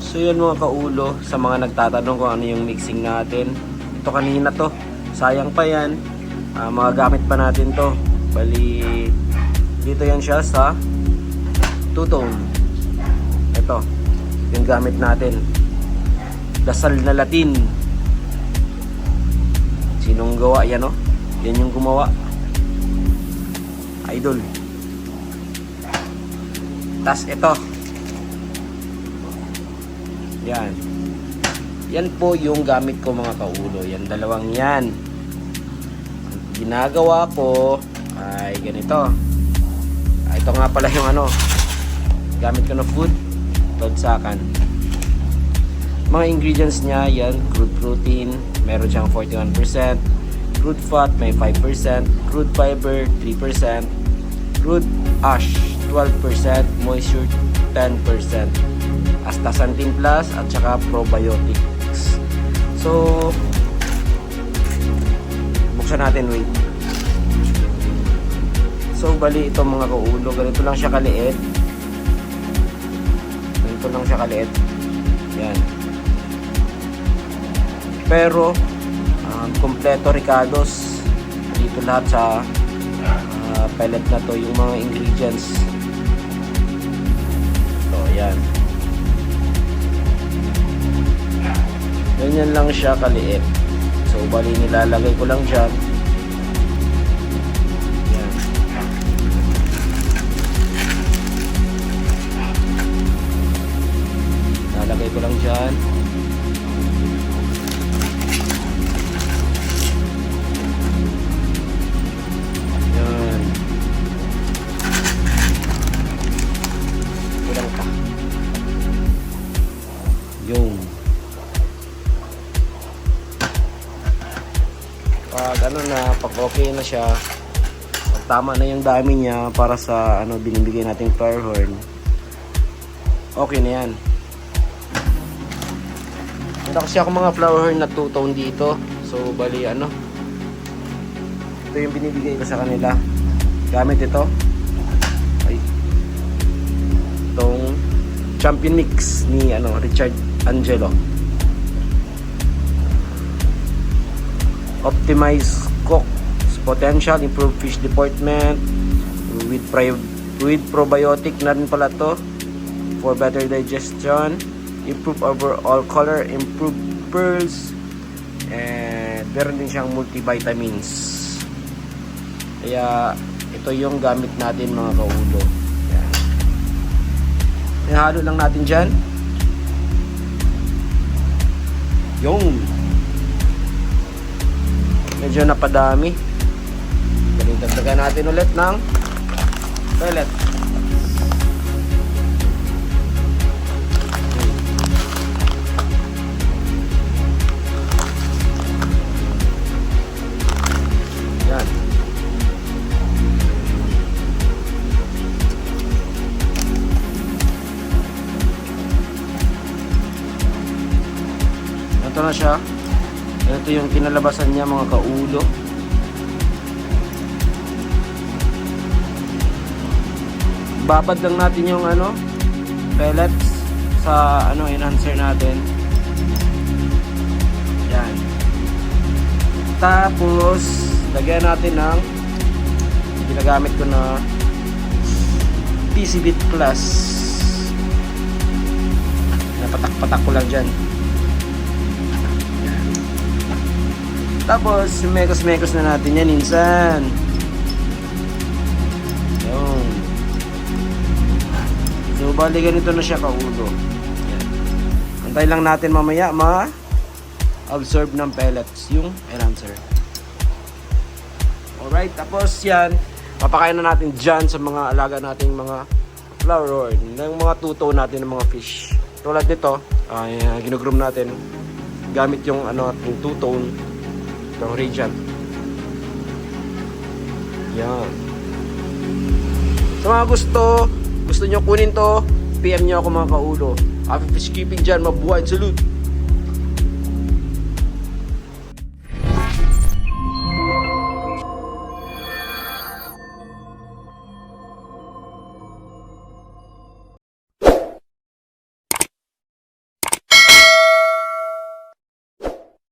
So yun mga kaulo, sa mga nagtatanong kung ano yung mixing natin. Ito kanina to, sayang pa yan. Mga gamit pa natin to. Bali, dito yan siya sa two-tone. Ito, yung gamit natin. Dasal na Latin. Sinong gawa yan, oh? Yan yung gumawa. Idol. Tas ito. Yan. Yan po yung gamit ko mga kaulo. Yan dalawang yan. Ang ginagawa ko ay ganito. Ito nga pala yung ano. Gamit ko na food. Todsakan. Mga ingredients niya, yan. Crude protein. Meron siyang 41%. Crude fat, may 5%. Crude fiber, 3%. Crude ash, 12%. Moisture, 10%. Astaxanthin plus at saka probiotics. So buksan natin, wait. So bali ito mga kaulo, ganito lang siya kaliit. Ganito lang siya kaliit. Yan. Pero kompleto Ricardos dito lahat sa pellet na to, yung mga ingredients. So yan. Ganyan lang siya kaliit. So bali nilalagay ko lang dyan. Yan. Nilalagay ko lang dyan. Yan. Kulang ka. Yung pag ano na, pag okay na siya, pag tama na yung dami niya para sa ano binibigay nating flower horn, okay na yan. Meron kasi ako mga flower horn na two-tone dito. So bali ano, ito yung binibigay ko sa kanila. Gamit ito ay itong Champion Mix ni ano Richard Angelo. Optimize cook's potential, improve fish deportment with probiotic na rin pala to for better digestion, improve overall color, improve pearls, and meron din siyang multivitamins. Kaya ito yung gamit natin mga kaulo. Yan. Ihalo lang natin dyan. Yung medyo napadami. Dagdagan natin ulit ng pellet. Yan. Ito na siya. Ito yung kinalabasan niya mga kaulo. Babad lang natin yung ano pellets sa ano enhancer natin. Yan. Tapos lagyan natin ng ginagamit ko na PCBit Plus. Napatak-patak ko lang dyan. Tapos, mekos-mekos na natin yan minsan. Yun. So, bali ganito na siya kaulo. Yan. Antay lang natin mamaya ma-absorb ng pellets yung enhancer. Alright, tapos yan. Papakain na natin dyan sa mga alaga nating mga flower horn. Ng mga tuto natin ng mga fish. Tulad nito, ginugroom natin. Gamit yung ano, yung two-tone. Itong Radiant. Yan. Sa mga gusto nyo kunin to, PM nyo ako mga kaulo. Happy fish keeping dyan, mabuhay, salute!